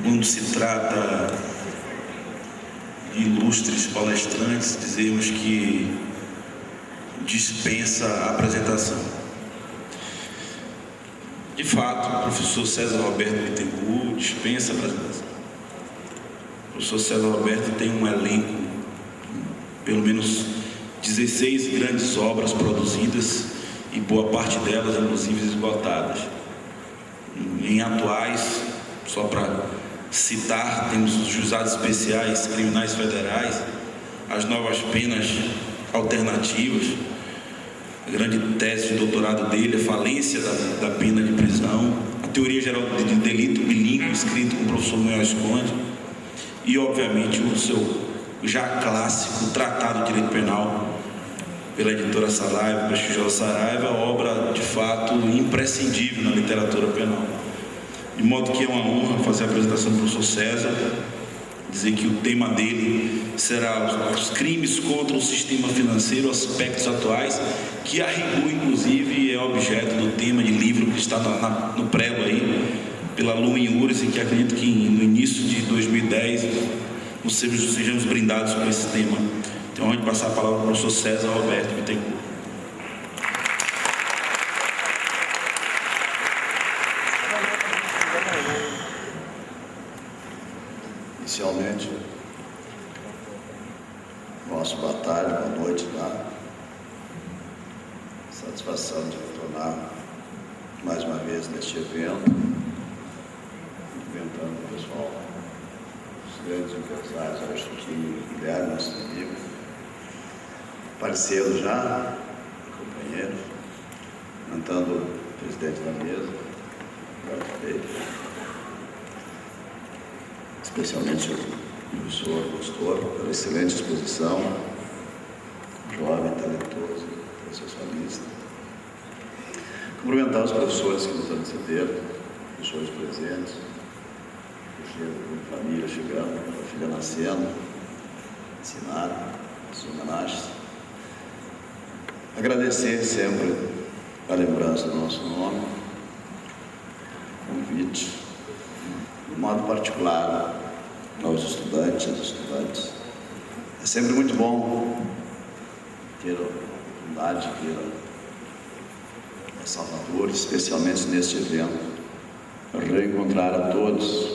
quando se trata de ilustres palestrantes, dizemos que dispensa a apresentação. De fato, o professor César Roberto Bittencourt dispensa a apresentação. O professor César Roberto tem um elenco, pelo menos 16 grandes obras produzidas e boa parte delas, inclusive, esgotadas. Em atuais, só para citar, temos os juizados especiais criminais federais, as novas penas alternativas, a grande tese de doutorado dele, a falência da pena de prisão, a teoria geral de delito bilíngue, escrito com o professor Noel Conde, e, obviamente, o seu já clássico Tratado de Direito Penal, pela editora Saraiva, prestigiosa Saraiva, obra, de fato, imprescindível na literatura penal. De modo que é uma honra fazer a apresentação do professor César, dizer que o tema dele será os crimes contra o sistema financeiro, aspectos atuais, que a rigor, inclusive, é objeto do tema de livro que está no prelo aí, pela Lumen Uris, e que acredito que no início de 2010 nós sejamos brindados com esse tema. Então, antes de passar a palavra para o professor César Roberto Bittencourt. Inicialmente, nosso boa tarde, boa noite, tá? Satisfação de retornar mais uma vez neste evento, cumprimentando o pessoal, os grandes empresários, Aristotinho e Guilherme, nossos amigos, parceiros já, companheiros, cumprimentando o presidente da mesa, especialmente o professor Gostor, pela excelente exposição, jovem, talentoso, processualista. Cumprimentar os professores que nos antecederam, professores presentes, a família chegando, a filha nascendo, ensinaram as homenagens. Agradecer sempre a lembrança do nosso nome, convite, de modo particular aos estudantes, às estudantes. É sempre muito bom ter a oportunidade de vir a Salvador, especialmente neste evento, reencontrar a todos.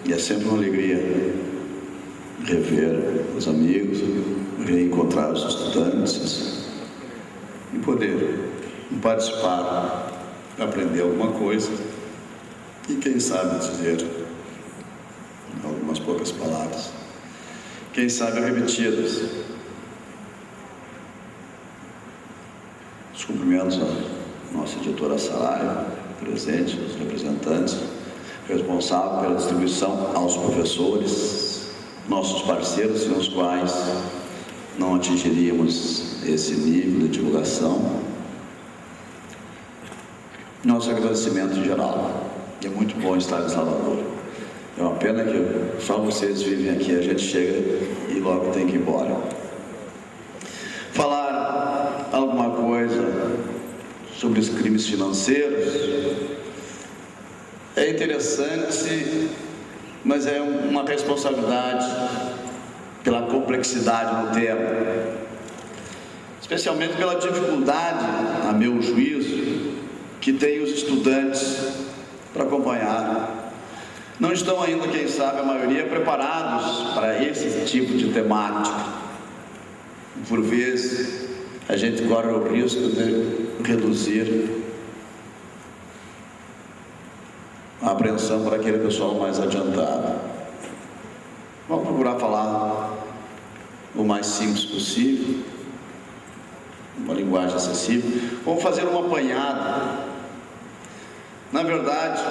E é sempre uma alegria rever os amigos, reencontrar os estudantes e poder participar, aprender alguma coisa e, quem sabe, dizer algumas poucas palavras, quem sabe repetidas. Os cumprimentos à nossa editora Saraiva, presente, os representantes, responsável pela distribuição aos professores, nossos parceiros, sem os quais não atingiríamos esse nível de divulgação. Nosso agradecimento em geral. É muito bom estar em Salvador. É uma pena que só vocês vivem aqui, a gente chega e logo tem que ir embora. Falar alguma coisa sobre os crimes financeiros é interessante, mas é uma responsabilidade pela complexidade do tema, especialmente pela dificuldade, a meu juízo, que tem os estudantes para acompanhar. Não estão ainda, quem sabe, a maioria preparados para esse tipo de temática. Por vezes, a gente corre o risco de reduzir a apreensão para aquele pessoal mais adiantado. Vamos procurar falar o mais simples possível, uma linguagem acessível. Vamos fazer uma apanhada. Na verdade,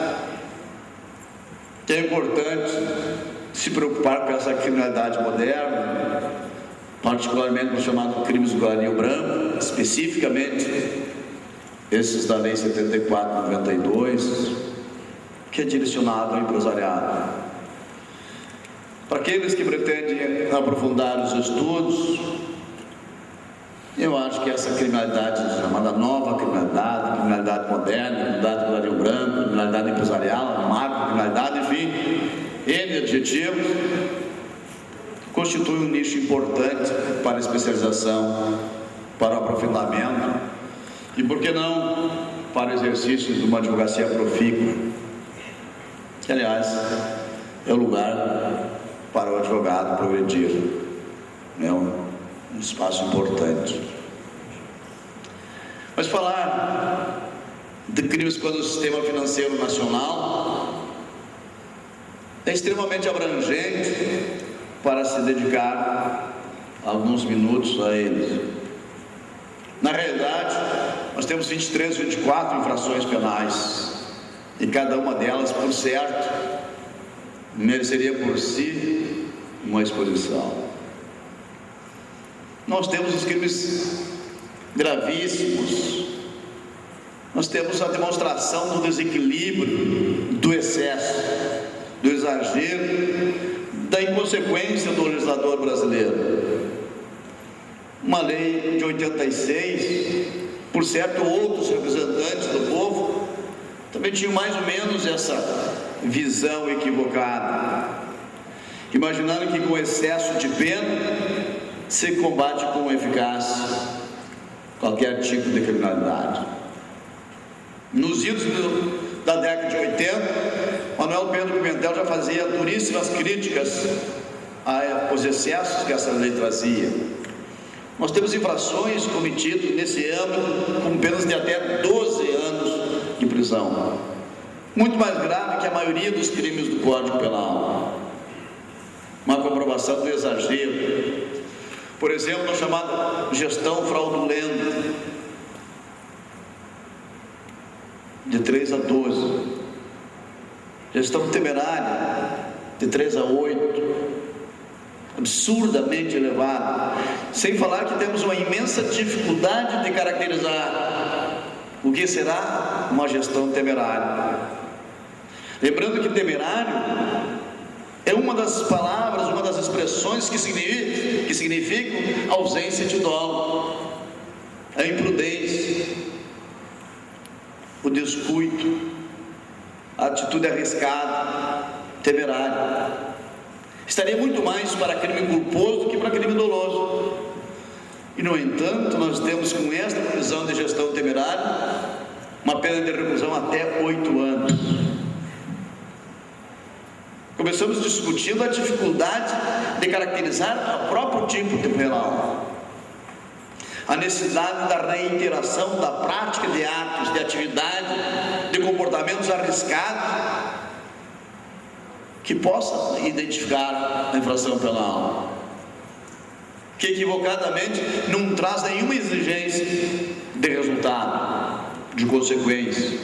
que é importante se preocupar com essa criminalidade moderna, particularmente no chamado crimes do Galeão Branco, especificamente esses da Lei 74/92, que é direcionado ao empresariado. Para aqueles que pretendem aprofundar os estudos, eu acho que essa criminalidade chamada nova criminalidade, criminalidade moderna, criminalidade do Galeão Branco, criminalidade empresarial, macro criminalidade, enfim, N adjetivos, constitui um nicho importante para a especialização, para o aprofundamento e, por que não, para o exercício de uma advocacia profícua, que, aliás, é o lugar para o advogado progredir. É um espaço importante. Mas falar de crimes contra o sistema financeiro nacional é extremamente abrangente para se dedicar alguns minutos a eles. Na realidade, nós temos 23, 24 infrações penais, e cada uma delas, por certo, mereceria por si uma exposição. Nós temos os crimes gravíssimos, nós temos a demonstração do desequilíbrio, do excesso, do exagero, da inconsequência do legislador brasileiro. Uma lei de 86, por certo, outros representantes do povo também tinham mais ou menos essa visão equivocada, imaginando que com excesso de pena se combate com eficácia qualquer tipo de criminalidade. Nos idos da década de 80, Manuel Pedro Pimentel já fazia duríssimas críticas aos excessos que essa lei trazia. Nós temos infrações cometidas nesse âmbito com penas de até 12 anos de prisão, muito mais grave que a maioria dos crimes do Código Penal. Uma comprovação do exagero. Por exemplo, a chamada gestão fraudulenta, de 3 a 12, gestão temerária, de 3 a 8, absurdamente elevada, sem falar que temos uma imensa dificuldade de caracterizar o que será uma gestão temerária. Lembrando que temerário é uma das palavras, uma das expressões que significam ausência de dolo, a imprudência, o descuido, a atitude arriscada, temerária. Estaria muito mais para crime culposo do que para crime doloso. E, no entanto, nós temos com esta prisão de gestão temerária uma pena de reclusão até 8 anos. Começamos discutindo a dificuldade de caracterizar o próprio tipo de penal, a necessidade da reiteração da prática de atos, de atividade, de comportamentos arriscados que possa identificar a infração penal, que equivocadamente não traz nenhuma exigência de resultado, de consequência,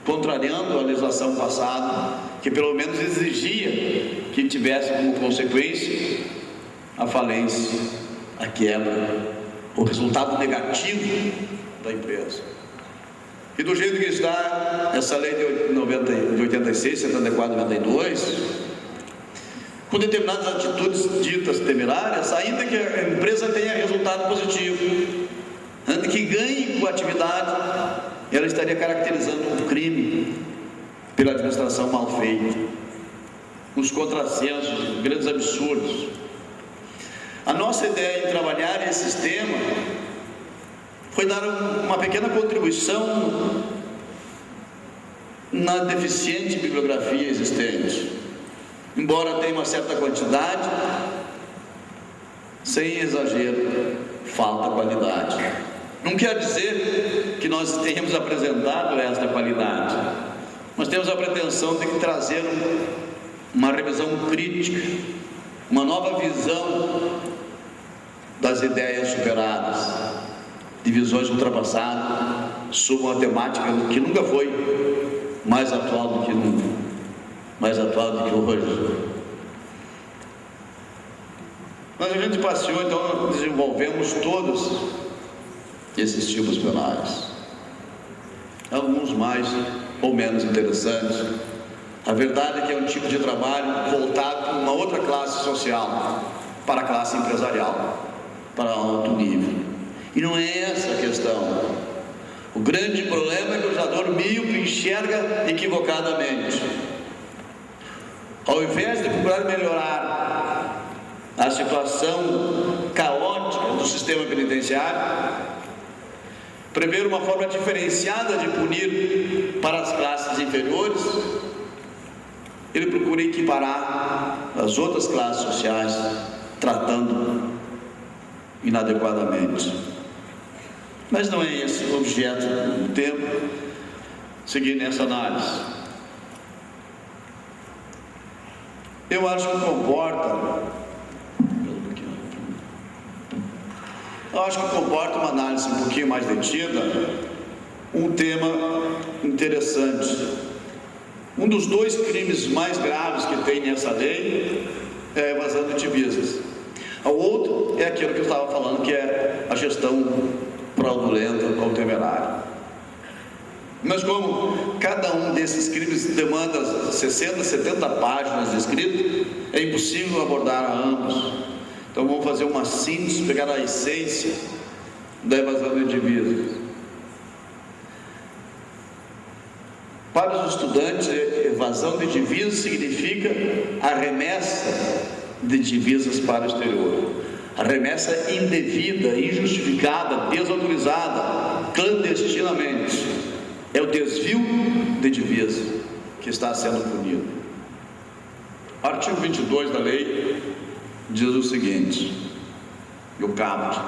contrariando a legislação passada, que pelo menos exigia que tivesse como consequência a falência, a quebra, o resultado negativo da empresa. E do jeito que está essa lei de 86, 74, 92, com determinadas atitudes ditas temerárias, ainda que a empresa tenha resultado positivo, ainda que ganhe com a atividade, ela estaria caracterizando um crime pela administração mal feita, uns contrassensos, grandes absurdos. A nossa ideia em trabalhar esse sistema foi dar uma pequena contribuição na deficiente bibliografia existente, embora tenha uma certa quantidade, sem exagero, falta qualidade. Não quer dizer que nós tenhamos apresentado esta qualidade. Nós temos a pretensão de trazer uma revisão crítica, uma nova visão das ideias superadas, de visões ultrapassadas, sobre uma temática que nunca foi mais atual do que nunca, mais atual do que hoje. Mas a gente passeou, então desenvolvemos todos esses tipos penais, alguns mais ou menos interessantes. A verdade é que é um tipo de trabalho voltado para uma outra classe social, para a classe empresarial, para alto nível. E não é essa a questão. O grande problema é que o legislador míope enxerga equivocadamente. ao invés de procurar melhorar a situação caótica do sistema penitenciário, prever uma forma diferenciada de punir para as classes inferiores, ele procura equiparar as outras classes sociais, tratando inadequadamente. Mas não é esse o objeto do tempo, seguir nessa análise. Eu acho que comporta uma análise um pouquinho mais detida, um tema interessante. Um dos dois crimes mais graves que tem nessa lei é a evasão de divisas. O outro é aquilo que eu estava falando, que é a gestão fraudulenta ou temerária. Mas como cada um desses crimes demanda 60, 70 páginas de escrito, é impossível abordar a ambos. Então vamos fazer uma síntese, pegar a essência da evasão de divisas. Para os estudantes, evasão de divisas significa a remessa de divisas para o exterior. A remessa indevida, injustificada, desautorizada, clandestinamente. É o desvio de divisa que está sendo punido. Artigo 22 da lei diz o seguinte, o caput: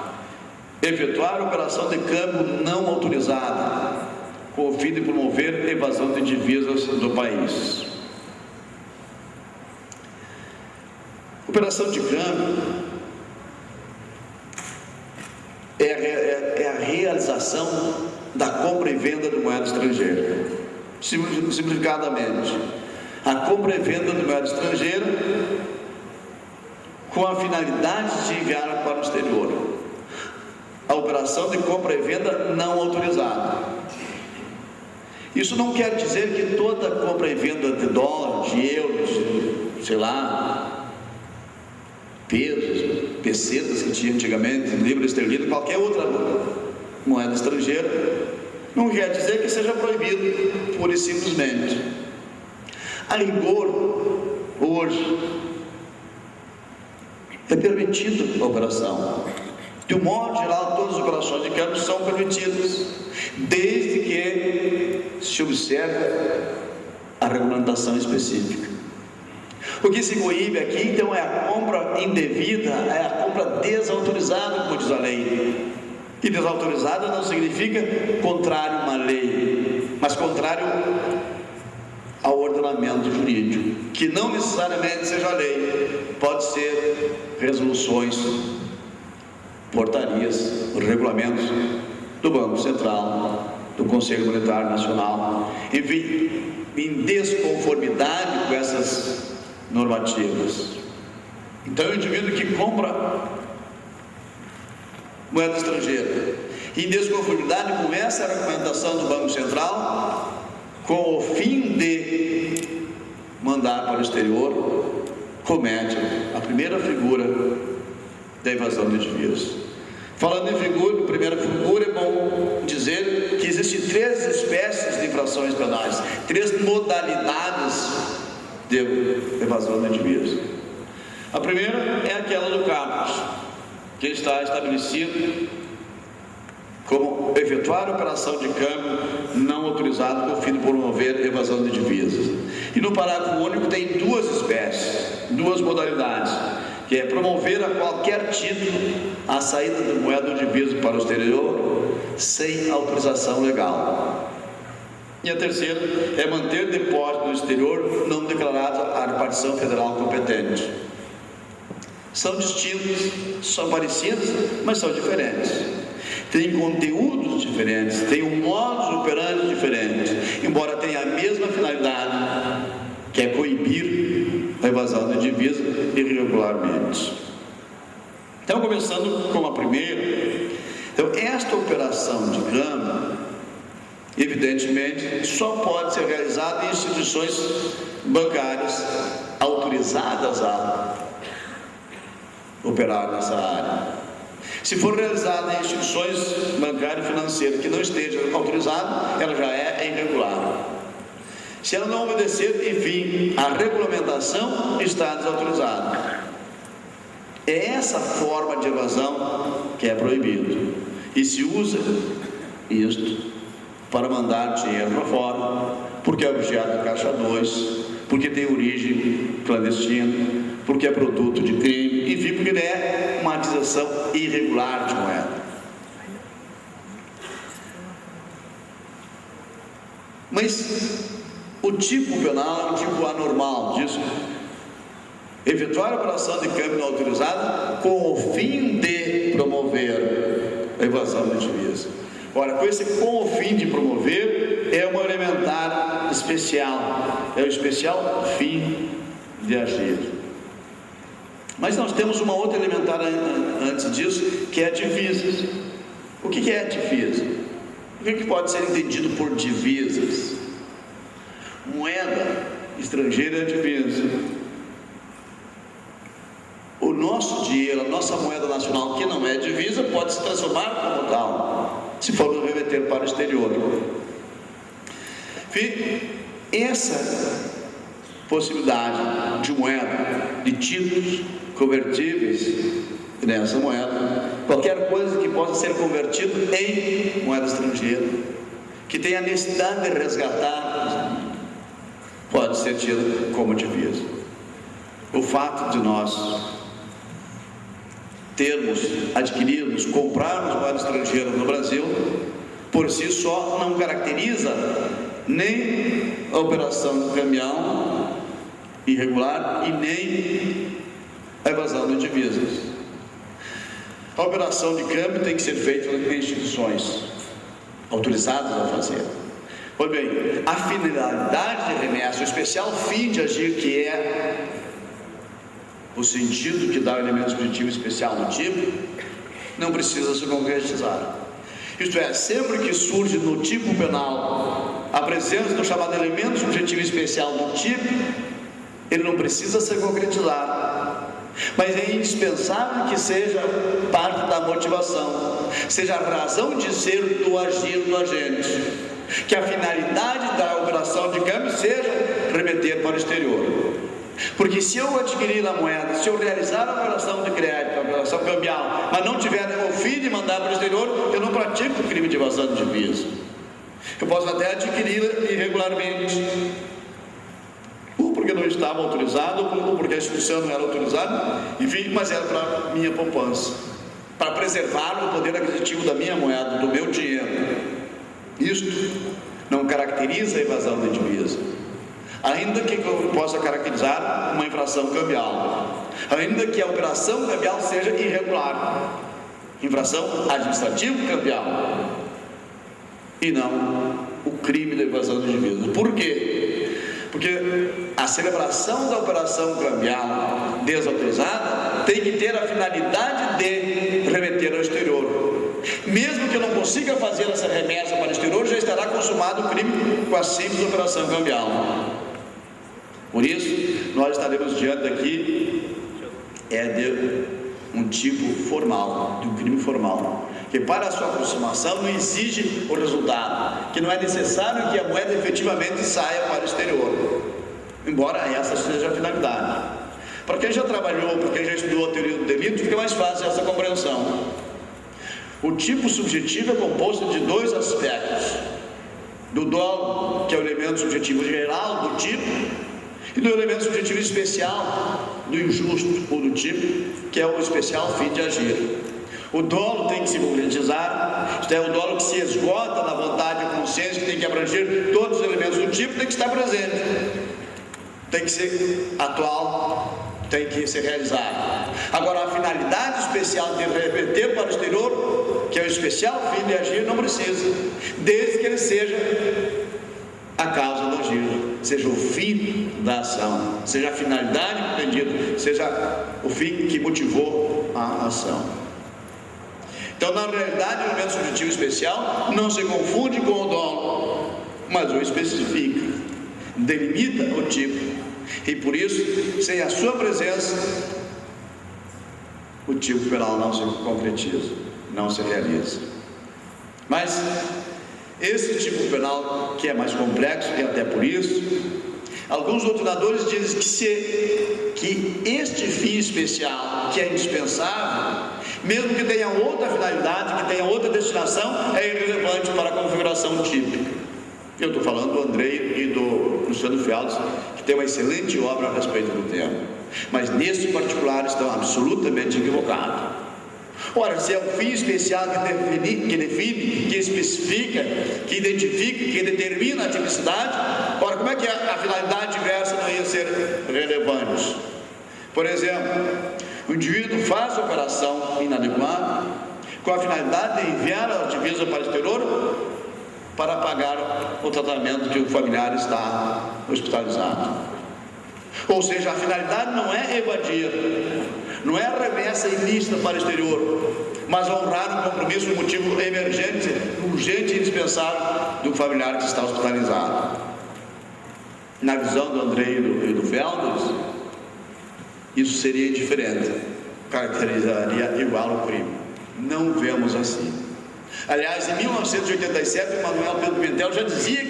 efetuar operação de câmbio não autorizada com o fim de promover evasão de divisas do país. Operação de câmbio é a realização da compra e venda de moeda estrangeira. Simplificadamente, a compra e venda de moeda estrangeira com a finalidade de enviar para o exterior. A operação de compra e venda não autorizada. Isso não quer dizer que toda compra e venda de dólares, de euros, sei lá, pesos, pesetas que tinha antigamente, libra esterlina, qualquer outra moeda estrangeira, não quer dizer que seja proibido, pura e simplesmente. A rigor, hoje, é permitido a operação. De um modo geral, todas as operações de câmbio são permitidas, desde que se observe a regulamentação específica. O que se coíbe aqui, então, é a compra indevida, é a compra desautorizada, como diz a lei. E desautorizada não significa contrário a uma lei, mas contrário ao ordenamento jurídico, que não necessariamente seja lei, pode ser resoluções, portarias, regulamentos do Banco Central, do Conselho Monetário Nacional, enfim, em desconformidade com essas normativas. Então, o indivíduo que compra moeda estrangeira em desconformidade com essa argumentação do Banco Central, com o fim de mandar para o exterior, comete a primeira figura da evasão de divisas. Falando em figura, primeira figura, é bom dizer que existem 3 espécies de infrações penais, 3 modalidades de evasão de divisas. A primeira é aquela do caput, que está estabelecido como efetuar operação de câmbio não autorizado com o fim de promover evasão de divisas. E no parágrafo único tem 2 espécies, 2 modalidades, que é promover a qualquer título a saída de moeda ou divisa para o exterior sem autorização legal. E a terceira é manter depósito no exterior não declarado à repartição federal competente. São distintos, são parecidos, mas são diferentes. Tem conteúdos diferentes, tem um modus operandi diferente, embora tenha a mesma finalidade, que é coibir a evasão de divisa irregularmente. Então, começando com a primeira, então, esta operação de câmbio, evidentemente, só pode ser realizada em instituições bancárias autorizadas a operar nessa área. Se for realizada em instituições bancárias e financeiras que não estejam autorizadas, ela já é irregular. Se ela não obedecer, enfim, a regulamentação está desautorizada. É essa forma de evasão que é proibido. E se usa isto para mandar dinheiro para fora, porque é objeto de caixa 2, porque tem origem clandestina, porque é produto de crime, enfim, porque é uma aquisição irregular de moeda. Mas o tipo penal é um tipo anormal disso. Efetuar a operação de câmbio não autorizada com o fim de promover a evasão de divisa. Ora, com esse com o fim de promover é uma elementar especial, é o especial fim de agir. Mas nós temos uma outra elementar antes disso, que é divisas. O que é divisa? O que pode ser entendido por divisas? Moeda estrangeira é divisa. O nosso dinheiro, a nossa moeda nacional, que não é divisa, pode se transformar como tal, se for remeter para o exterior. Enfim, essa possibilidade de moeda, de títulos convertíveis nessa moeda, qualquer coisa que possa ser convertido em moeda estrangeira, que tenha necessidade de resgatar, pode ser tido como divisa. O fato de nós adquirirmos, comprarmos moeda estrangeira no Brasil, por si só não caracteriza nem a operação cambial irregular e nem a evasão de divisas. A operação de câmbio tem que ser feita em instituições autorizadas a fazer. Pois bem, a finalidade de remessa, o especial fim de agir, que é o sentido que dá o elemento subjetivo especial no tipo, não precisa se concretizar. Isto é, sempre que surge no tipo penal a presença do chamado elemento subjetivo especial no tipo, ele não precisa ser concretizado, mas é indispensável que seja parte da motivação, seja a razão de ser do agir do agente, que a finalidade da operação de câmbio seja remeter para o exterior. Porque se eu adquirir a moeda, se eu realizar a operação de crédito, a operação cambial, mas não tiver o fim de mandar para o exterior, eu não pratico o crime de evasão de divisa. Eu posso até adquiri-la irregularmente, ou porque não estava autorizado, ou porque a instituição não era autorizada, enfim, mas era para minha poupança, para preservar o poder aquisitivo da minha moeda, do meu dinheiro. Isto não caracteriza a evasão de divisa, ainda que eu possa caracterizar uma infração cambial, ainda que a operação cambial seja irregular, infração administrativa cambial, e não o crime de evasão de divisas. Por quê? Porque a celebração da operação cambial desautorizada tem que ter a finalidade de remeter ao exterior. Mesmo que eu não consiga fazer essa remessa para o exterior, já estará consumado o crime com a simples operação cambial. Por isso, nós estaremos diante aqui de um tipo formal, de um crime formal, que para a sua aproximação não exige o resultado, que não é necessário que a moeda efetivamente saia para o exterior, embora essa seja a finalidade. Para quem já trabalhou, para quem já estudou a teoria do delito, fica mais fácil essa compreensão. O tipo subjetivo é composto de dois aspectos: do dolo, que é o elemento subjetivo geral do tipo, e do elemento subjetivo especial do injusto ou do tipo, que é o especial fim de agir. O dolo tem que se concretizar, isto é, o dolo que se esgota na vontade e consciência, que tem que abranger todos os elementos do tipo, tem que estar presente, tem que ser atual, tem que ser realizado. Agora, a finalidade especial de remeter para o exterior, que é o especial fim de agir, não precisa, desde que ele seja a causa do agir, seja o fim da ação, seja a finalidade pretendida, seja o fim que motivou a ação. Então, na realidade, o elemento subjetivo especial não se confunde com o dolo, mas o especifica, delimita o tipo, e por isso, sem a sua presença, o tipo penal não se concretiza, não se realiza. Mas Esse tipo penal, que é mais complexo, e até por isso, alguns doutrinadores dizem que este fim especial, que é indispensável, mesmo que tenha outra finalidade, que tenha outra destinação, é irrelevante para a configuração típica. Eu estou falando do Andrei e do Luciano Fialdes, que tem uma excelente obra a respeito do tema, mas nesse particular estão absolutamente equivocados. Ora, se é um fim especial que define, que especifica, que identifica, que determina a tipicidade, ora, como é que a finalidade diversa não ia ser relevante? Por exemplo, o indivíduo faz a operação inadequada com a finalidade de enviar a divisa para o exterior para pagar o tratamento que o familiar está hospitalizado. Ou seja, a finalidade não é evadir, não é a remessa ilícita para o exterior, mas honrar um compromisso, um motivo emergente, urgente e indispensável do familiar que está hospitalizado. Na visão do Andrei e do Fialdes, isso seria indiferente, caracterizaria igual o crime. Não vemos assim. Aliás, em 1987, o Manuel Pedro Pimentel já dizia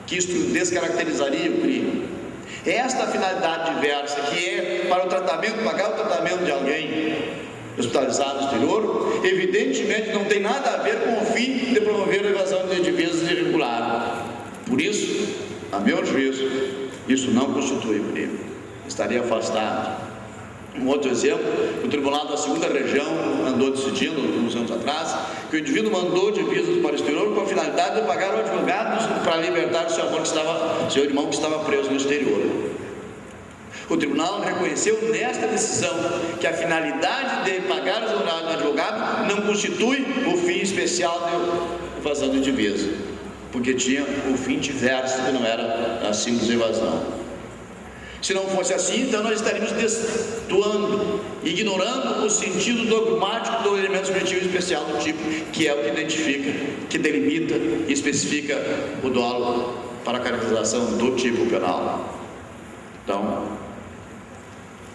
que isso descaracterizaria o crime. Esta finalidade diversa, que é para o tratamento, pagar o tratamento de alguém hospitalizado no exterior, evidentemente não tem nada a ver com o fim de promover a evasão de divisas irregular. Por isso, a meu juízo, isso não constitui crime, estaria afastado. Um outro exemplo, o Tribunal da Segunda Região andou decidindo, uns anos atrás, que o indivíduo mandou divisas para o exterior com a finalidade de pagar o advogado para libertar o seu irmão que estava preso no exterior. O tribunal reconheceu nesta decisão que a finalidade de pagar os honorários do advogado não constitui o fim especial de evasão de divisa, porque tinha o fim diverso, que não era a simples evasão. Se não fosse assim, então nós estaríamos destoando, ignorando o sentido dogmático do elemento subjetivo especial do tipo, que é o que identifica, que delimita e especifica o dolo para a caracterização do tipo penal. Então,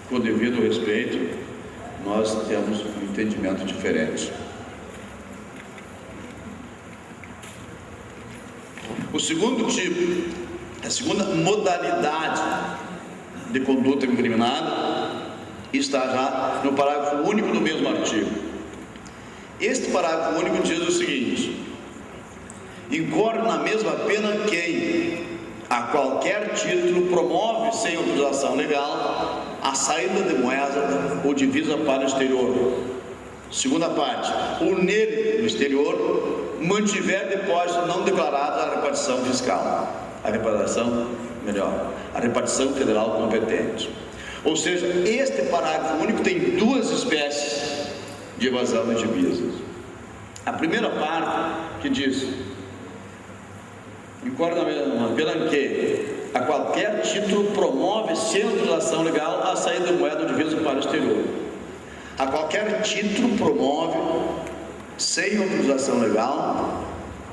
com devido respeito, nós temos um entendimento diferente. O segundo tipo, a segunda modalidade de conduta incriminada está já no parágrafo único do mesmo artigo. Este parágrafo único diz o seguinte: incorre na mesma pena quem, a qualquer título, promove sem autorização legal a saída de moeda ou divisa para o exterior. Segunda parte, ou nele, no exterior, mantiver depósito não declarado à repartição fiscal. A repartição federal competente. Ou seja, este parágrafo único tem duas espécies de evasão de divisas. A primeira parte, que diz: incorre na mesma pena que, a qualquer título, promove sem autorização legal a saída de moeda ou divisa para o exterior. A qualquer título promove sem autorização legal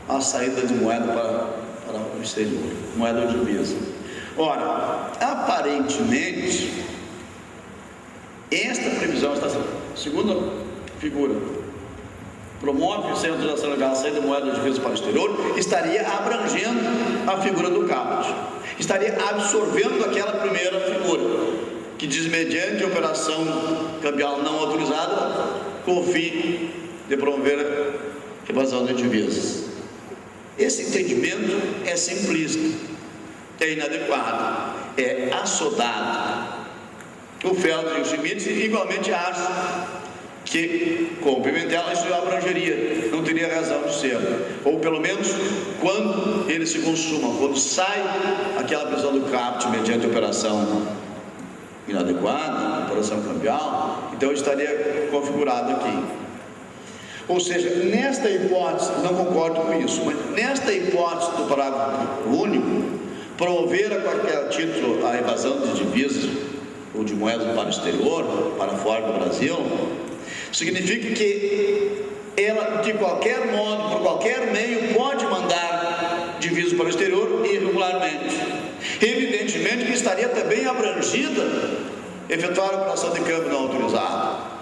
a saída de moeda para o exterior, moeda ou divisa. Ora, aparentemente, esta previsão está sendo, segunda figura, promove sem autorização legal a saída de moeda ou divisa para o exterior, estaria abrangendo a figura do caput, estaria absorvendo aquela primeira figura, que diz mediante operação cambial não autorizada, com o fim de promover a evasão de divisas. Esse entendimento é simplista, é inadequado, é assodado. O Fialdes e o Schmidt igualmente acham que, com o Pimentel, isso abrangeria, não teria razão de ser, ou pelo menos quando ele se consuma, quando sai aquela prisão do caput mediante operação inadequada, operação cambial, então estaria configurado aqui. Ou seja, nesta hipótese, não concordo com isso, mas nesta hipótese do parágrafo único, promover a qualquer título a evasão de divisas ou de moedas para o exterior, para fora do Brasil, significa que ela, de qualquer modo, por qualquer meio, pode mandar divisas para o exterior irregularmente. Evidentemente que estaria também abrangida efetuar a operação de câmbio não autorizada.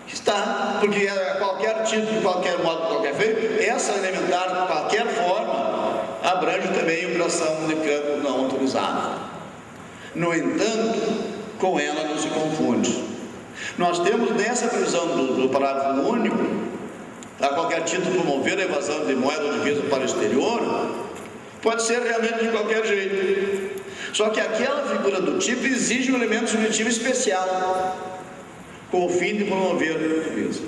Está, porque a qualquer título, de qualquer modo, de qualquer feito, essa elementar, de qualquer forma, abrange também a operação de câmbio não autorizada. No entanto, com ela não se confunde. Nós temos nessa previsão do parágrafo único, a qualquer título promover a evasão de moeda ou divisa para o exterior, pode ser realmente de qualquer jeito. Só que aquela figura do tipo exige um elemento subjetivo especial, com o fim de promover a divisa.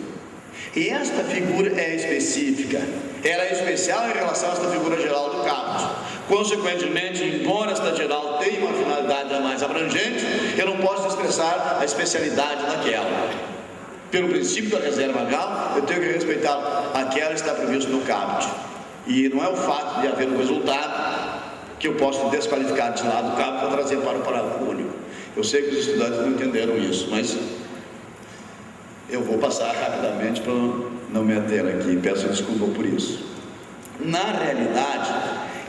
E esta figura é específica, ela é especial em relação a esta figura geral do caput. Consequentemente, embora esta geral tenha uma finalidade mais abrangente, eu não posso expressar a especialidade daquela. Pelo princípio da reserva legal, eu tenho que respeitar aquela que está prevista no caput. E não é o fato de haver um resultado que eu posso desqualificar de lado do caput para trazer para o parágrafo único. Eu sei que os estudantes não entenderam isso, mas eu vou passar rapidamente para não me ater aqui, peço desculpa por isso. Na realidade,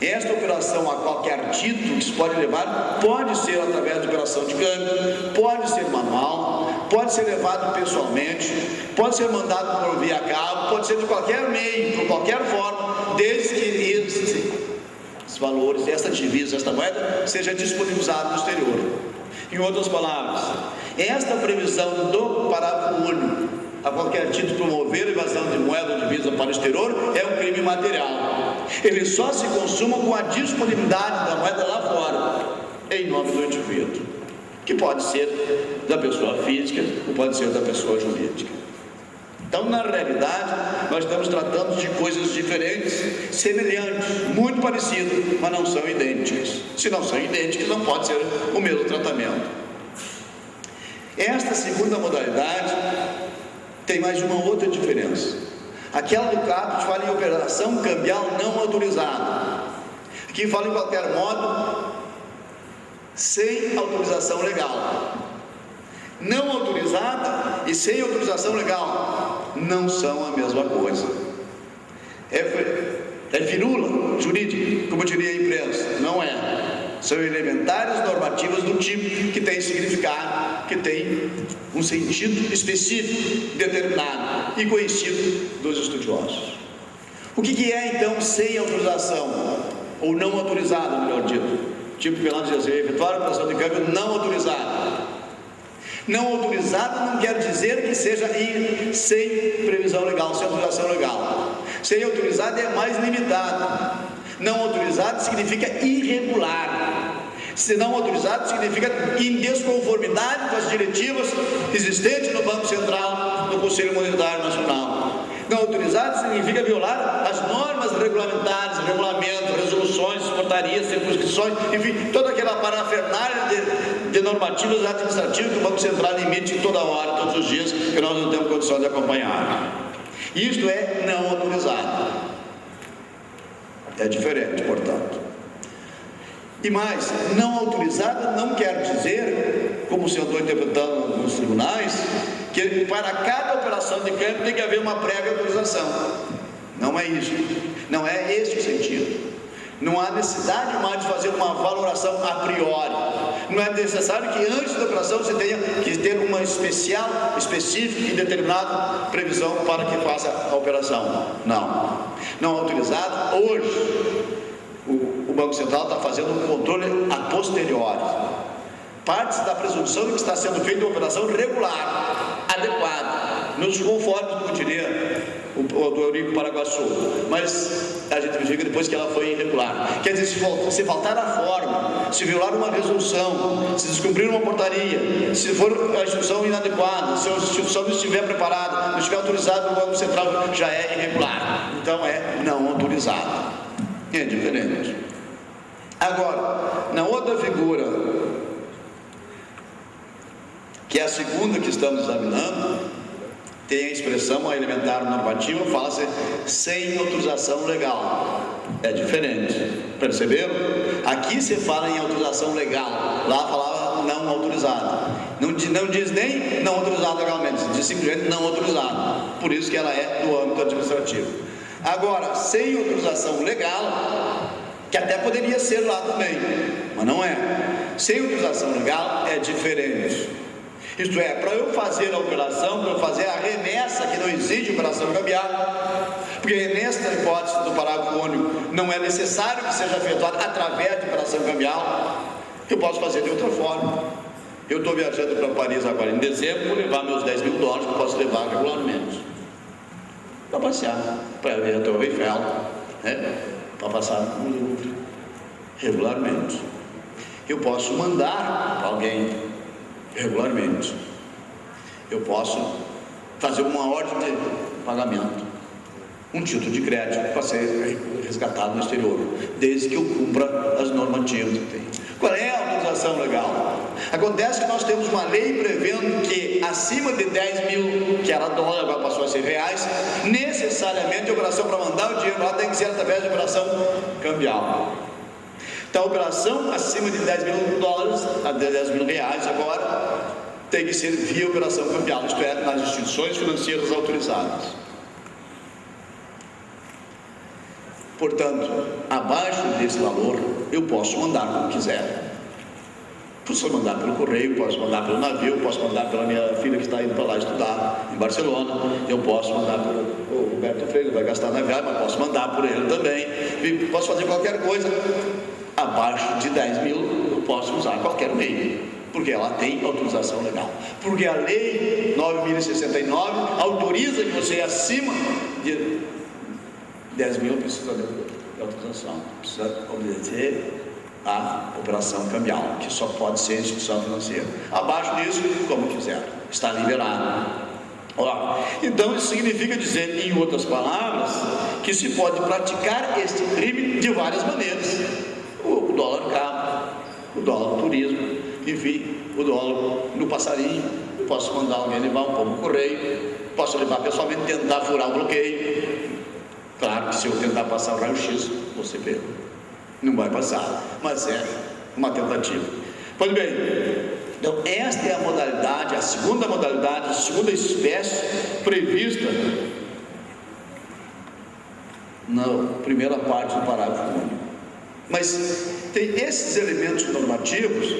esta operação a qualquer título que se pode levar, pode ser através de operação de câmbio, pode ser manual, pode ser levado pessoalmente, pode ser mandado por via cabo, pode ser de qualquer meio, de qualquer forma, desde que esses valores, esta divisa, esta moeda, seja disponibilizado no exterior. Em outras palavras, esta previsão do parágrafo único, a qualquer título promover a evasão de moeda ou divisa para o exterior, é um crime material. Ele só se consuma com a disponibilidade da moeda lá fora, em nome do indivíduo, que pode ser da pessoa física ou pode ser da pessoa jurídica. Então, na realidade, nós estamos tratando de coisas diferentes, semelhantes, muito parecidas, mas não são idênticas. Se não são idênticas, não pode ser o mesmo tratamento. Esta segunda modalidade tem mais uma outra diferença. Aquela do caput fala em operação cambial não autorizada. Aqui fala, em qualquer modo, sem autorização legal. Não autorizada e sem autorização legal não são a mesma coisa. É firula jurídica, como diria a imprensa. Não é. São elementares normativas do tipo que tem significado, que tem um sentido específico, determinado e conhecido dos estudiosos. O que é então sem autorização, ou não autorizado, melhor dito? Tipo penal de dizer, efetuar a operação de câmbio não autorizada. Não autorizado não quer dizer que seja sem previsão legal, sem autorização legal. Sem autorizado é mais limitado. Não autorizado significa irregular. Se não autorizado significa em desconformidade com as diretivas existentes no Banco Central, no Conselho Monetário Nacional. Não autorizado significa violar as normas regulamentares, regulamentos, resoluções, portarias, circunscrições, enfim, toda aquela parafernália de normativas administrativas que o Banco Central emite toda hora, todos os dias, que nós não temos condição de acompanhar. Isto é não autorizado. É diferente, portanto. E mais, não autorizada não quer dizer, como se eu estou interpretando nos tribunais, que para cada operação de câmbio tem que haver uma prévia autorização. Não é isso. Não é esse o sentido. Não há necessidade mais de fazer uma valoração a priori. Não é necessário que antes da operação você tenha que ter uma específica e determinada previsão para que faça a operação. Não. Não autorizado. Hoje, o Banco Central está fazendo um controle a posteriori. Parte da presunção de que está sendo feita uma operação regular, adequada, nos conformes, como diria o do Eurico Paraguaçu, mas a gente verifica depois que ela foi irregular. Quer dizer, se faltar a forma, se violar uma resolução, se descumprir uma portaria, se for a instituição inadequada, se a instituição não estiver preparada, não estiver autorizada pelo Banco Central, já é irregular. Então é não autorizado. É diferente. Agora, na outra figura, que é a segunda que estamos examinando, tem a expressão, a elementar normativa, fala-se sem autorização legal. É diferente. Perceberam? Aqui se fala em autorização legal, lá falava não autorizada. Não diz nem não autorizado legalmente, diz simplesmente não autorizado. Por isso que ela é do âmbito administrativo. Agora, sem autorização legal, que até poderia ser lá também, mas não é. Sem autorização legal é diferente. Isto é, para eu fazer a operação, para eu fazer a remessa, que não exige operação cambial, porque nesta hipótese do parágrafo único não é necessário que seja efetuada através de operação cambial, eu posso fazer de outra forma. Eu estou viajando para Paris agora em dezembro, vou levar meus 10 mil dólares que eu posso levar regularmente para passear, para ver a Torre Eiffel, para passar no Louvre regularmente. Eu posso mandar para alguém regularmente. Eu posso fazer uma ordem de pagamento, um título de crédito para ser resgatado no exterior, desde que eu cumpra as normativas que tem. Qual é a autorização legal? Acontece que nós temos uma lei prevendo que acima de 10 mil, que era dólar, agora passou a ser reais, necessariamente a operação para mandar o dinheiro lá tem que ser através de operação cambial. Então a operação acima de 10 mil dólares, a 10 mil reais agora, tem que ser via operação cambial, isto é, nas instituições financeiras autorizadas. Portanto, abaixo desse valor, eu posso mandar como quiser. Posso mandar pelo correio, posso mandar pelo navio, posso mandar pela minha filha que está indo para lá estudar em Barcelona, eu posso mandar pelo Roberto Freire, vai gastar na viagem, mas posso mandar por ele também, posso fazer qualquer coisa. Abaixo de 10 mil, eu posso usar qualquer meio, porque ela tem autorização legal. Porque a lei 9.069 autoriza que você acima de 10 mil precisa de autorização, precisa obedecer a operação cambial, que só pode ser instituição financeira. Abaixo disso, como quiser, está liberado. Então isso significa dizer, em outras palavras, que se pode praticar este crime de várias maneiras. O dólar cabo, o dólar no turismo, enfim, o dólar no passarinho. Eu posso mandar alguém levar um pouco no correio, posso levar pessoalmente, tentar furar o bloqueio. Claro que se eu tentar passar o raio-x, você vê, não vai passar, mas é uma tentativa. Pois bem, então esta é a modalidade, a segunda modalidade, a segunda espécie prevista na primeira parte do parágrafo único. Mas tem esses elementos normativos,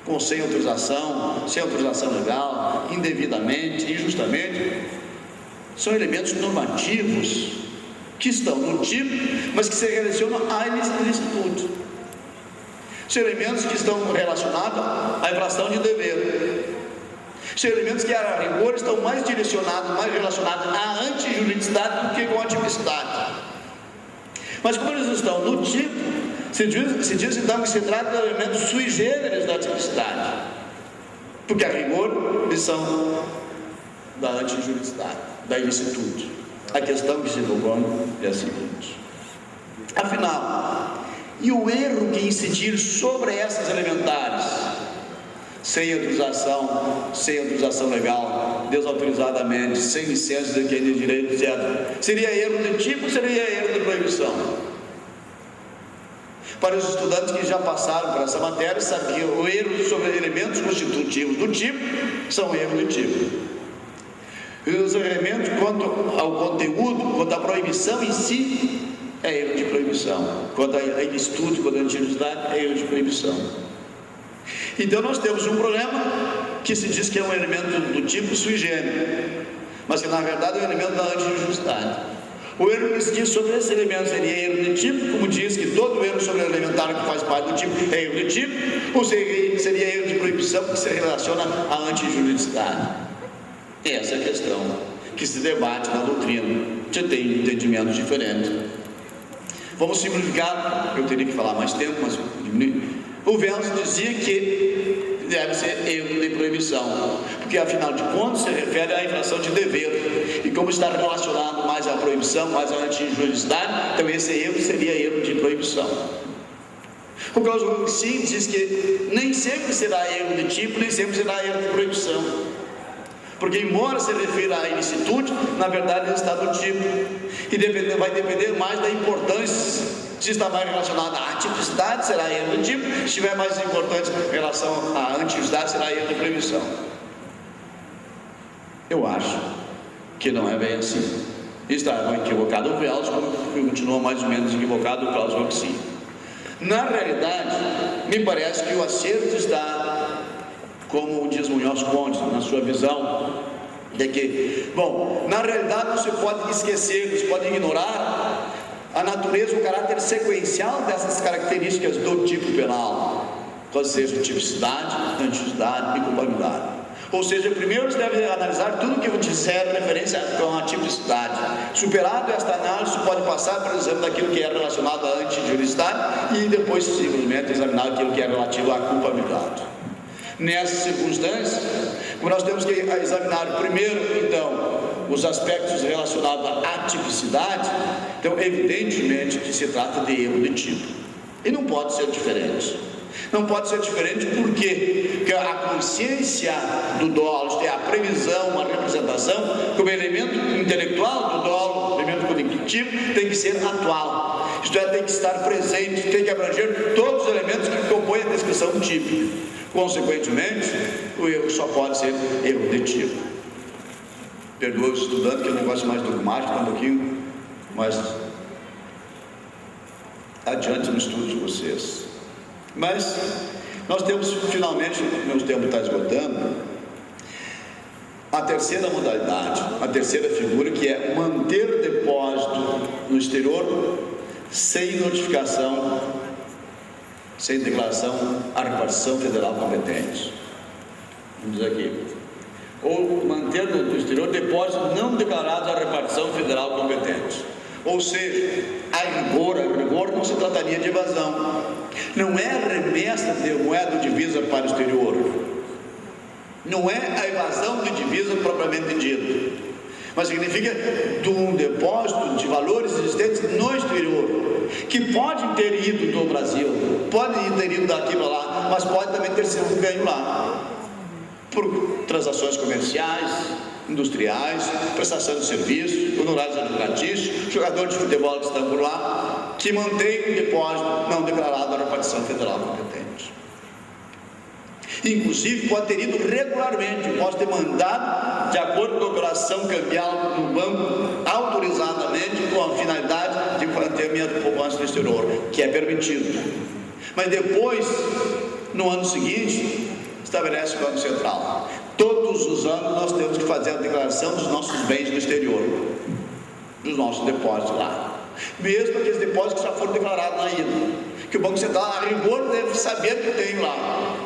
com sem autorização legal, indevidamente, injustamente, são elementos normativos que estão no tipo, mas que se relacionam à ilicitude. São elementos que estão relacionados à infração de dever. São elementos que, a rigor, estão mais direcionados, mais relacionados à antijuridicidade do que com a tipicidade. Mas como eles estão no tipo, se diz então que se trata de elementos sui generis da tipicidade, porque a rigor eles são da antijuridicidade, da ilicitude. A questão que se propõe é a seguinte: afinal, e o erro que incidir sobre essas elementares, sem autorização legal, desautorizadamente, sem licença de quem tem direito, etc., seria erro de tipo ou seria erro de proibição? Para os estudantes que já passaram por essa matéria, sabiam o erro sobre elementos constitutivos do tipo são erros de tipo. E os elementos quanto ao conteúdo, quanto à proibição em si, é erro de proibição. Quanto à ilicitude, quanto à antijuridicidade, é erro de proibição. Então nós temos um problema que se diz que é um elemento do tipo sui generis, mas que na verdade é um elemento da antijuridicidade. O erro que se diz sobre esse elemento seria erro de tipo, como diz que todo erro sobre o elementar que faz parte do tipo é erro de tipo, ou seria erro de proibição que se relaciona à antijuridicidade. Essa é a questão que se debate na doutrina, que tem entendimentos diferentes. Vamos simplificar, eu teria que falar mais tempo, mas o Vels dizia que deve ser erro de proibição, porque afinal de contas se refere à infração de dever, e como está relacionado mais à proibição, mais à antijuridicidade, então esse erro seria erro de proibição. O Klaus Roxin diz que nem sempre será erro de tipo, nem sempre será erro de proibição, porque embora se refira à ilicitude, na verdade ele está no tipo, e vai depender mais da importância. Se está mais relacionado à tipicidade, será erro de tipo. Se estiver mais importante em relação à antijuridicidade, será erro de proibição. Eu acho que não é bem assim. Está equivocado o Vels, como continua mais ou menos equivocado o Klaus Roxin. Na realidade, me parece que o acerto está, como diz Munhoz Conde, na sua visão, de que, bom, na realidade não se pode esquecer, não se pode ignorar a natureza, o caráter sequencial dessas características do tipo penal, ou seja, tipicidade, antiticidade e culpabilidade. Ou seja, primeiro você deve analisar tudo que disser referência com a tipicidade. Superado esta análise, pode passar, por exemplo, daquilo que é relacionado à antijuridicidade e depois simplesmente examinar aquilo que é relativo à culpabilidade. Nessas circunstâncias, nós temos que examinar primeiro, então, os aspectos relacionados à tipicidade. Então, evidentemente que se trata de erro de tipo, e não pode ser diferente. Não pode ser diferente porque a consciência do dolo, a previsão, a representação, como elemento intelectual do dolo, elemento cognitivo, tem que ser atual. Isto é, tem que estar presente, tem que abranger todos os elementos que compõem a descrição típica. Consequentemente, o erro só pode ser erro de tipo. Perdoa o estudante, que é um negócio mais dogmático, um pouquinho mais adiante no estudo de vocês. Mas nós temos, finalmente, meu tempo está esgotando, a terceira modalidade, a terceira figura, que é manter depósito no exterior sem notificação, sem declaração à repartição federal competente. Vamos dizer aqui. Ou manter no exterior depósitos não declarados à repartição federal competente. Ou seja, a rigor não se trataria de evasão. Não é a remessa de moeda ou divisa para o exterior. Não é a evasão de divisa propriamente dita. Mas significa de um depósito de valores existentes no exterior, que pode ter ido do Brasil, pode ter ido daqui para lá, mas pode também ter sido ganho lá, por transações comerciais, industriais, prestação de serviços, honorários advocatícios, jogador de futebol que estão por lá, que mantém um depósito não declarado à repartição federal competente. Inclusive pode ter ido regularmente, pode ter mandado de acordo com a operação cambial no banco, autorizadamente, com a finalidade de manter minha poupança no exterior, que é permitido. Mas depois, no ano seguinte, estabelece o Banco Central. Todos os anos nós temos que fazer a declaração dos nossos bens no exterior, dos nossos depósitos lá, mesmo aqueles depósitos que já foram declarados na ida, que o Banco Central, a rigor, deve saber que eu tenho lá.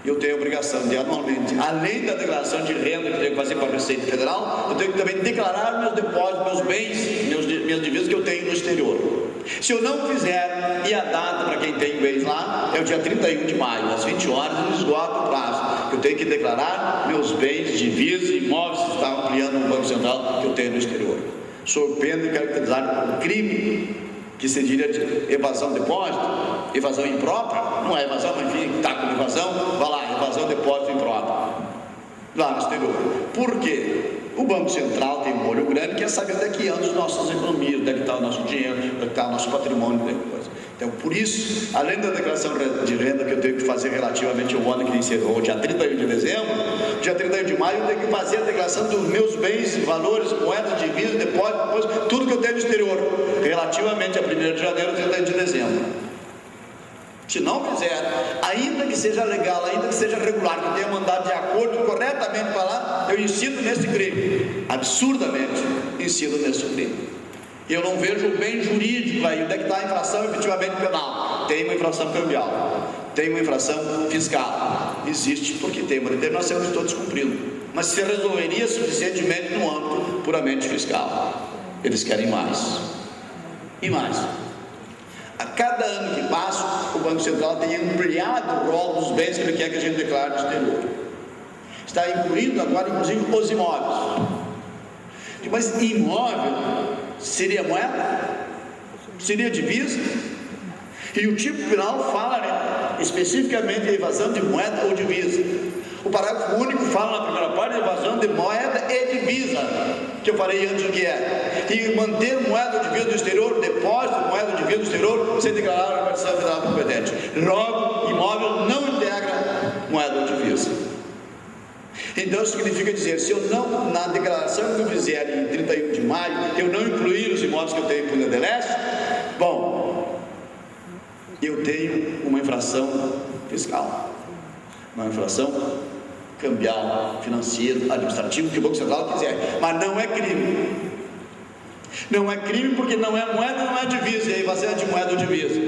Eu tenho a obrigação de, anualmente, além da declaração de renda que eu tenho que fazer para a Receita Federal, eu tenho que também declarar meus depósitos, meus bens, minhas divisas que eu tenho no exterior. Se eu não fizer, e a data para quem tem bens lá é o dia 31 de maio, às 20 horas, eu esgoto o prazo. Eu tenho que declarar meus bens, divisas e imóveis que está ampliando no Banco Central que eu tenho no exterior. Sob pena de caracterizar como crime, que se diria de evasão de depósito, evasão imprópria, não é evasão, mas enfim, está com evasão, vai lá, evasão de depósito impróprio, lá no exterior. Por quê? O Banco Central tem um olho grande, quer saber daqui a anos nossas economias, onde é que está o nosso dinheiro, onde é que está o nosso patrimônio, coisa. Então, por isso, além da declaração de renda que eu tenho que fazer relativamente ao ano que encerrou, dia 31 de dezembro, dia 31 de maio, eu tenho que fazer a declaração dos meus bens, valores, moedas, divisas, depósitos, tudo que eu tenho no exterior, relativamente a 1º de janeiro e 31 de dezembro. Se não fizer, ainda que seja legal, ainda que seja regular, que tenha mandado de acordo corretamente para lá, eu incido nesse crime, absurdamente incido nesse crime. Eu não vejo o bem jurídico aí, onde é que está a infração efetivamente penal? Tem uma infração cambial, tem uma infração fiscal, existe porque tem uma determinação que estou descumprindo, mas se resolveria suficientemente no âmbito puramente fiscal. Eles querem mais e mais. A cada ano que passa, o Banco Central tem ampliado o rol dos bens que ele quer que a gente declare no exterior. Está incluindo agora, inclusive, os imóveis. Mas imóvel seria moeda? Seria divisa? E o tipo penal fala, né, especificamente de evasão de moeda ou divisa. O parágrafo único fala na primeira parte de evasão de moeda e divisa, que eu falei antes o que é. E manter moeda ou divisa do exterior, depósito de moeda ou divisa do exterior, sem declarar a repartição federal competente. Logo, imóvel não integra moeda ou divisa. Então isso significa dizer, se eu não, na declaração que eu fizer em 31 de maio, eu não incluir os imóveis que eu tenho em Punta del Este, bom, eu tenho uma infração fiscal, uma infração cambial, financeiro, administrativo, que o Banco Central quiser, mas não é crime. Não é crime porque não é moeda, não é divisa, e aí vai ser de moeda ou divisa.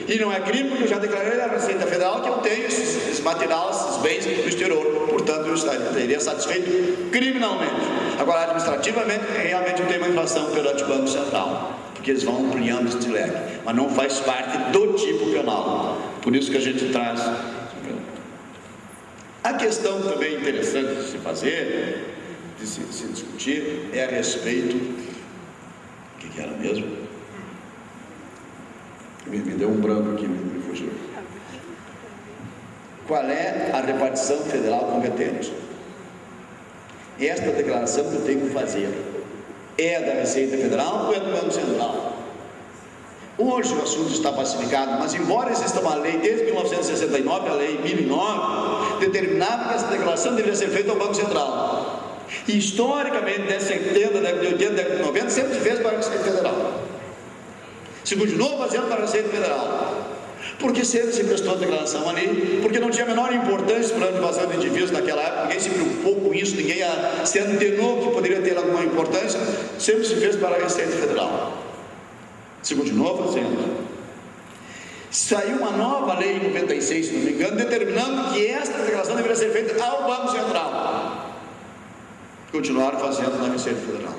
E não é crime porque eu já declarei à Receita Federal que eu tenho esse material, esses bens no exterior, portanto eu estaria satisfeito criminalmente. Agora, administrativamente, realmente eu tenho uma infração perante o Banco Central, porque eles vão ampliando esse leque, mas não faz parte do tipo penal. Por isso que a gente traz. A questão também interessante de se fazer, de se discutir, é a respeito. O que era mesmo? Me deu um branco aqui, me fugiu. Qual é a repartição federal competente? Esta declaração que eu tenho que fazer é da Receita Federal ou é do Banco Central? Hoje o assunto está pacificado, mas embora exista uma lei desde 1969, a lei 1009, determinava que essa declaração deveria ser feita ao Banco Central. E historicamente, desde 70, década de 80, década de 90, sempre se fez para a Receita Federal. Se continuou fazendo para a Receita Federal. Porque sempre se prestou a declaração ali, porque não tinha a menor importância para a invasão de divisas naquela época, ninguém se preocupou com isso, ninguém se antenou que poderia ter alguma importância, sempre se fez para a Receita Federal. Se continuou fazendo. Saiu uma nova lei em 96, se não me engano, determinando que esta declaração deveria ser feita ao Banco Central. Continuaram fazendo na Receita Federal.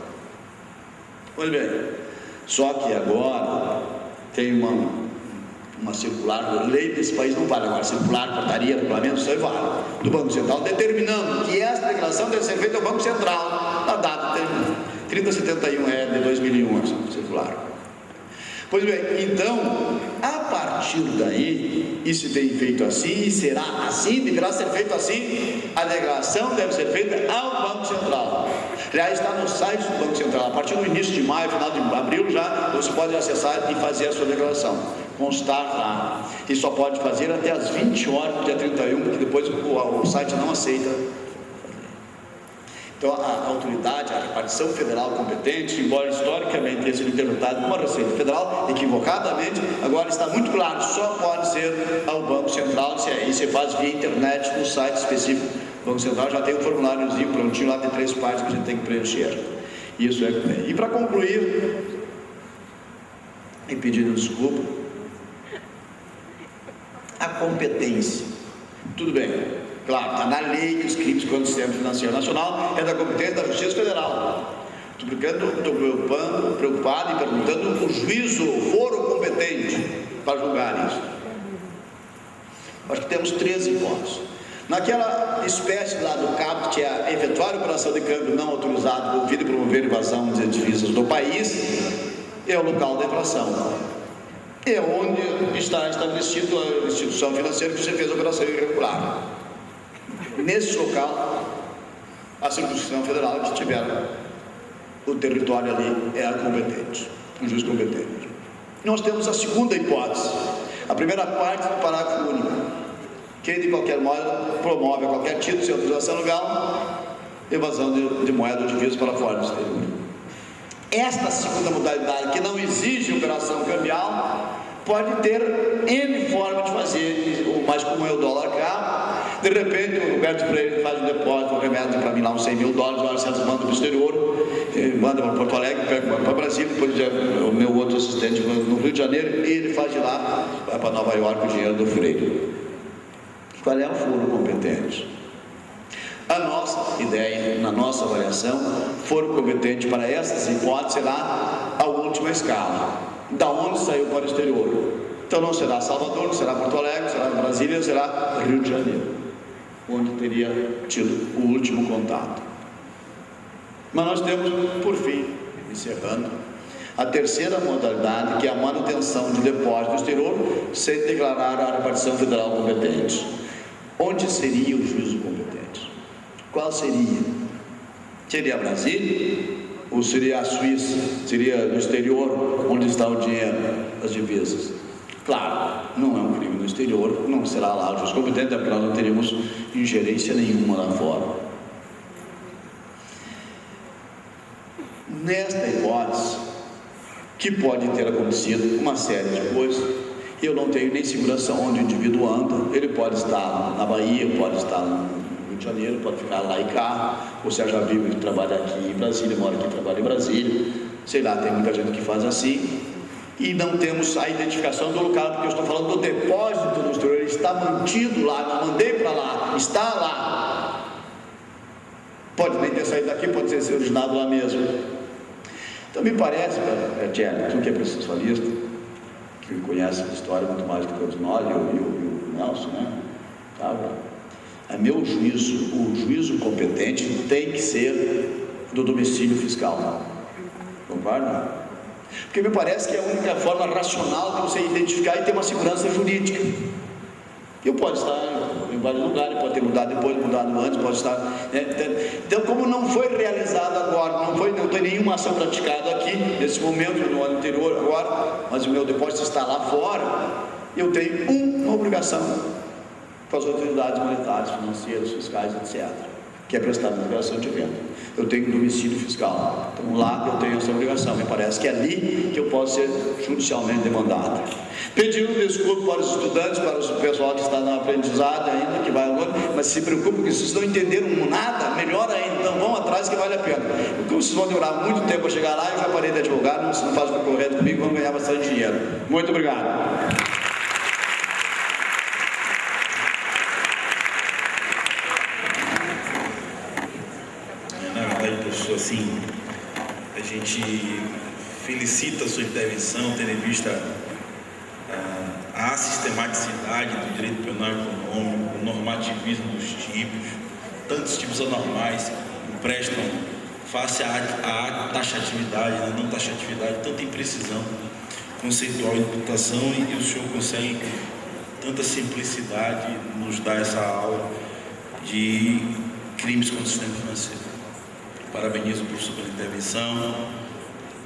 Pois bem, só que agora tem uma circular, lei desse país não vale agora, circular, portaria, regulamento, isso aí vale, do Banco Central, determinando que esta declaração deve ser feita ao Banco Central, na data 3071 de 2001, circular. Pois bem, então, a partir daí, isso tem feito assim, e será assim, deverá ser feito assim, a declaração deve ser feita ao Banco Central. Aliás, está no site do Banco Central, a partir do início de maio, final de abril, já você pode acessar e fazer a sua declaração, constar lá, e só pode fazer até as 20 horas do dia 31, porque depois o site não aceita. Então, a autoridade, a repartição federal competente, embora historicamente tenha sido interpretado como a Receita Federal, equivocadamente, agora está muito claro, só pode ser ao Banco Central, e se faz via internet no site específico. O Banco Central já tem um formuláriozinho prontinho, lá tem 3 partes que a gente tem que preencher. Isso é. E para concluir, e pedindo desculpa, a competência. Tudo bem. Claro, está na lei que os crimes contra o sistema financeiro nacional é da competência da Justiça Federal. Estou preocupado e perguntando o juízo, o foro competente para julgar isso. Acho que temos 3 hipóteses. Naquela espécie lá do cabo que tinha efetuar operação de câmbio não autorizado, envolvido e promover invasão de divisas do país, é o local da infração. É onde está estabelecido a instituição financeira que você fez a operação irregular. Nesse local, a circunscrição federal que tiver o território ali é a competente, o juiz competente. Nós temos a segunda hipótese, a primeira parte do parágrafo único, que de qualquer modo promove a qualquer título sem autorização legal evasão de moeda ou divisa para fora do exterior. Esta segunda modalidade, que não exige operação cambial, pode ter N forma de fazer. O mais comum é o dólar cá. De repente o Roberto Freire faz um depósito, um remédio para mim lá uns 100 mil dólares, o Arceto manda para o exterior, manda para Porto Alegre, pega para Brasília, depois o meu outro assistente no Rio de Janeiro, e ele faz de lá, vai para Nova York o dinheiro do Freire. Qual é o foro competente? A nossa ideia, na nossa avaliação, foro competente para essas hipóteses será a última escala, da onde saiu para o exterior. Então não será Salvador, não será Porto Alegre, será Brasília, será Rio de Janeiro, onde teria tido o último contato. Mas nós temos, por fim, encerrando, a terceira modalidade, que é a manutenção de depósito no exterior sem declarar a repartição federal competente. Onde seria o juízo competente? Qual seria? Seria Brasília? Ou seria a Suíça? Seria no exterior, onde está o dinheiro, as divisas? Claro, não é um crime no exterior, não será lá o juiz competente, porque nós não teríamos ingerência nenhuma lá fora. Nesta hipótese, que pode ter acontecido uma série de coisas, Eu não tenho nem segurança onde o indivíduo anda. Ele pode estar na Bahia, pode estar no Rio de Janeiro, pode ficar lá e cá. Você já viu que trabalha aqui em Brasília, mora aqui, trabalha em Brasília. Sei lá, tem muita gente que faz assim. E não temos a identificação do local, porque eu estou falando do depósito no exterior. Ele está mantido lá, não mandei para lá, está lá. Pode nem ter saído daqui, pode ser originado lá mesmo. Então me parece, Etienne, tu que é processualista, que conhece a história muito mais do que todos nós, e o Nelson, né? Tá, a meu juízo, o juízo competente tem que ser do domicílio fiscal. Concorda? Porque me parece que é a única forma racional de você identificar e ter uma segurança jurídica. Eu pode estar em vários lugares, pode ter mudado depois, mudado antes, pode estar. Né? Então, como não foi realizado agora, não tem nenhuma ação praticada aqui, nesse momento, no ano anterior, agora, mas o meu depósito está lá fora, eu tenho uma obrigação com as autoridades monetárias, financeiras, fiscais, etc., que é prestar uma declaração de renda. Eu tenho domicílio fiscal, então lá eu tenho essa obrigação. Me parece que é ali que eu posso ser judicialmente demandado. Pedindo desculpa para os estudantes, para o pessoal que está na aprendizagem ainda, que vai agora, mas se preocupe que vocês não entenderam nada, melhor ainda, então vão atrás que vale a pena. Porque vocês vão demorar muito tempo para chegar lá, eu já parei de advogado, vocês não fazem concorrente comigo, vão ganhar bastante dinheiro. Muito obrigado. Assim, a gente felicita a sua intervenção, tendo em vista a sistematicidade do direito penal econômico, o normativismo dos tipos, tantos tipos anormais que prestam face à taxatividade, à não taxatividade, tanta imprecisão conceitual e imputação, e o senhor consegue tanta simplicidade nos dar essa aula de crimes contra o sistema financeiro. Parabenizo o professor pela intervenção.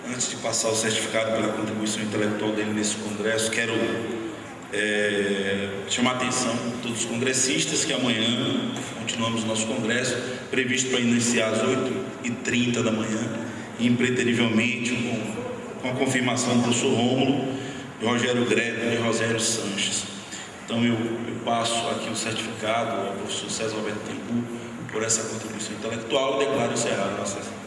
Antes de passar o certificado pela contribuição intelectual dele nesse congresso, quero chamar a atenção de todos os congressistas que amanhã continuamos o nosso congresso, previsto para iniciar às 8h30 da manhã, e impreterivelmente com a confirmação do professor Rômulo, de Rogério Greco e de Rogério Sanches. Então eu passo aqui o certificado ao professor César Alberto Tembu por essa contribuição intelectual e declaro encerrada a nossa sessão.